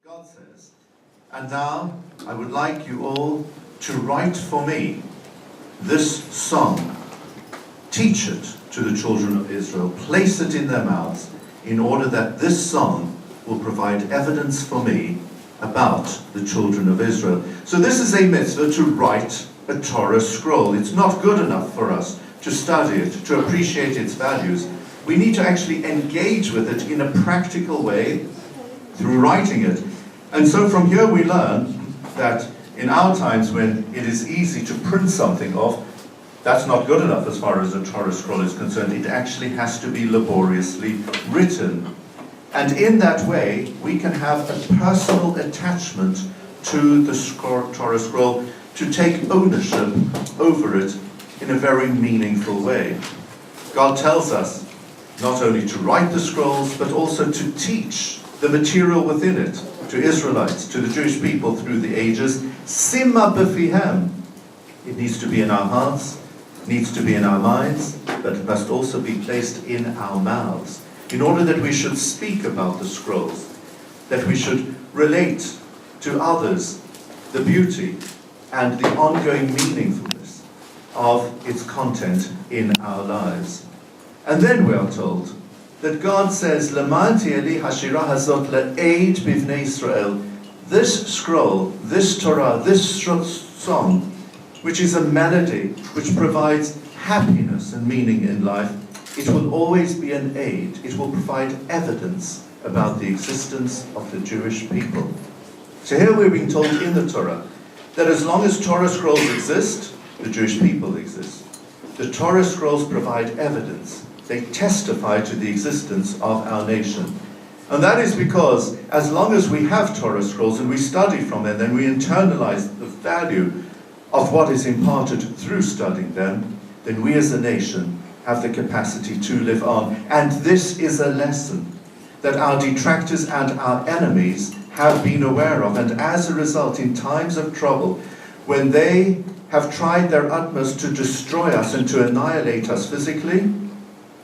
God says, and now I would like you all to write for me this song. Teach it to the children of Israel. Place it in their mouths in order that this song will provide evidence for me about the children of Israel. So this is a mitzvah to write a Torah scroll. It's not good enough for us to study it, to appreciate its values. We need to actually engage with it in a practical way through writing it. And so from here we learn that in our times when it is easy to print something off, that's not good enough as far as a Torah scroll is concerned. It actually has to be laboriously written. And in that way, we can have a personal attachment to the Torah scroll, to take ownership over it in a very meaningful way. God tells us not only to write the scrolls, but also to teach the material within it to Israelites, to the Jewish people through the ages. Sima b'fihem. It needs to be in our hearts, needs to be in our minds, but it must also be placed in our mouths, in order that we should speak about the scrolls, that we should relate to others the beauty and the ongoing meaningfulness of its content in our lives. And then we are told that God says, "Leman ti'eli hashira hazot le'eid bivnei Israel." This scroll, this Torah, this song, which is a melody which provides happiness and meaning in life, it will always be an aid. It will provide evidence about the existence of the Jewish people. So here we're being told in the Torah that as long as Torah scrolls exist, the Jewish people exist. The Torah scrolls provide evidence. They testify to the existence of our nation. And that is because as long as we have Torah scrolls and we study from them, then we internalize the value of what is imparted through studying them, then we as a nation have the capacity to live on. And this is a lesson that our detractors and our enemies have been aware of. And as a result, in times of trouble, when they have tried their utmost to destroy us and to annihilate us physically,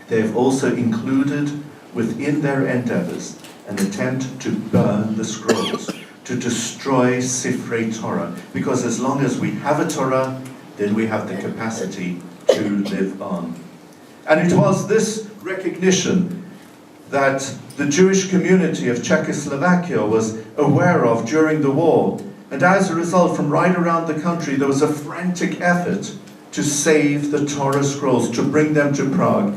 they've also included within their endeavors an attempt to burn the scrolls, to destroy Sifrei Torah. Because as long as we have a Torah, then we have the capacity to live on. And it was this recognition that the Jewish community of Czechoslovakia was aware of during the war. And as a result, from right around the country, there was a frantic effort to save the Torah scrolls, to bring them to Prague.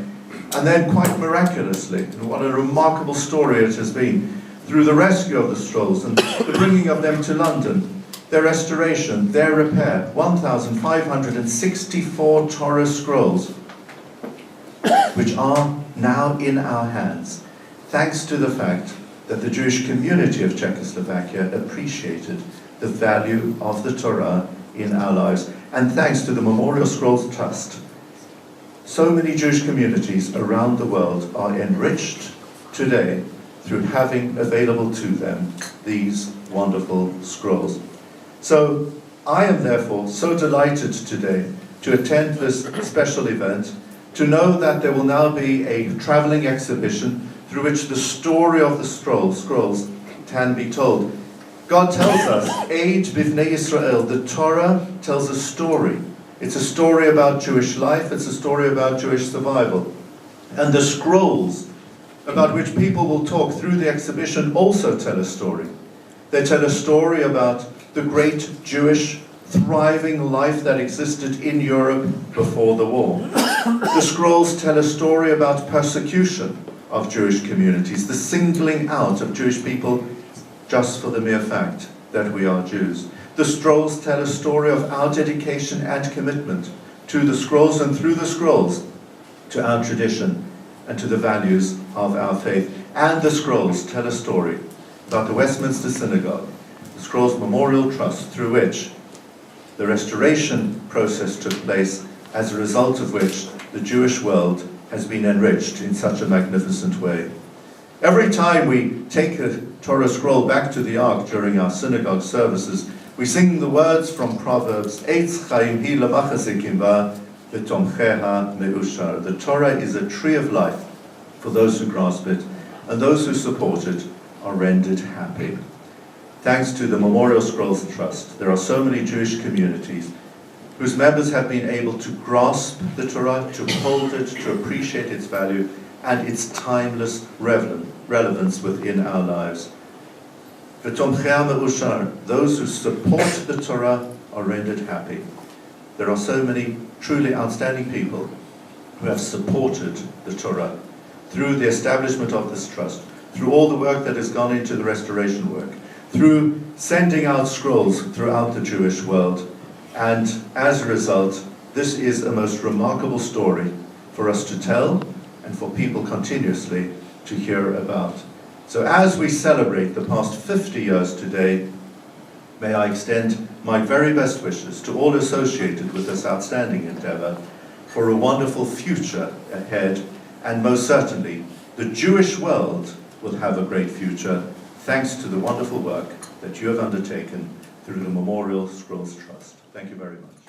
And then quite miraculously, and what a remarkable story it has been, through the rescue of the scrolls and the bringing of them to London, their restoration, their repair, 1,564 Torah scrolls, which are now in our hands, thanks to the fact that the Jewish community of Czechoslovakia appreciated the value of the Torah in our lives, and thanks to the Memorial Scrolls Trust. So many Jewish communities around the world are enriched today through having available to them these wonderful scrolls. So I am therefore so delighted today to attend this special event, to know that there will now be a traveling exhibition through which the story of the scrolls can be told. God tells us, Eid Bivnei Israel, the Torah tells a story. It's a story about Jewish life, it's a story about Jewish survival. And the scrolls about which people will talk through the exhibition also tell a story. They tell a story about the great Jewish thriving life that existed in Europe before the war. The scrolls tell a story about persecution of Jewish communities, the singling out of Jewish people just for the mere fact that we are Jews. The scrolls tell a story of our dedication and commitment to the scrolls, and through the scrolls to our tradition and to the values of our faith. And the scrolls tell a story about the Westminster Synagogue, the Scrolls Memorial Trust, through which the restoration process took place, as a result of which the Jewish world has been enriched in such a magnificent way. Every time we take a Torah scroll back to the Ark during our synagogue services, we sing the words from Proverbs, Eitz chaim hi lemachasikim ba v'tomcheha me'ushar. The Torah is a tree of life for those who grasp it, and those who support it are rendered happy. Thanks to the Memorial Scrolls Trust, there are so many Jewish communities whose members have been able to grasp the Torah, to hold it, to appreciate its value, and its timeless relevance within our lives. Those who support the Torah are rendered happy. There are so many truly outstanding people who have supported the Torah through the establishment of this trust, through all the work that has gone into the restoration work, through sending out scrolls throughout the Jewish world. And as a result, this is a most remarkable story for us to tell and for people continuously to hear about. So as we celebrate the past 50 years today, may I extend my very best wishes to all associated with this outstanding endeavor for a wonderful future ahead, and most certainly the Jewish world will have a great future thanks to the wonderful work that you have undertaken through the Memorial Scrolls Trust. Thank you very much.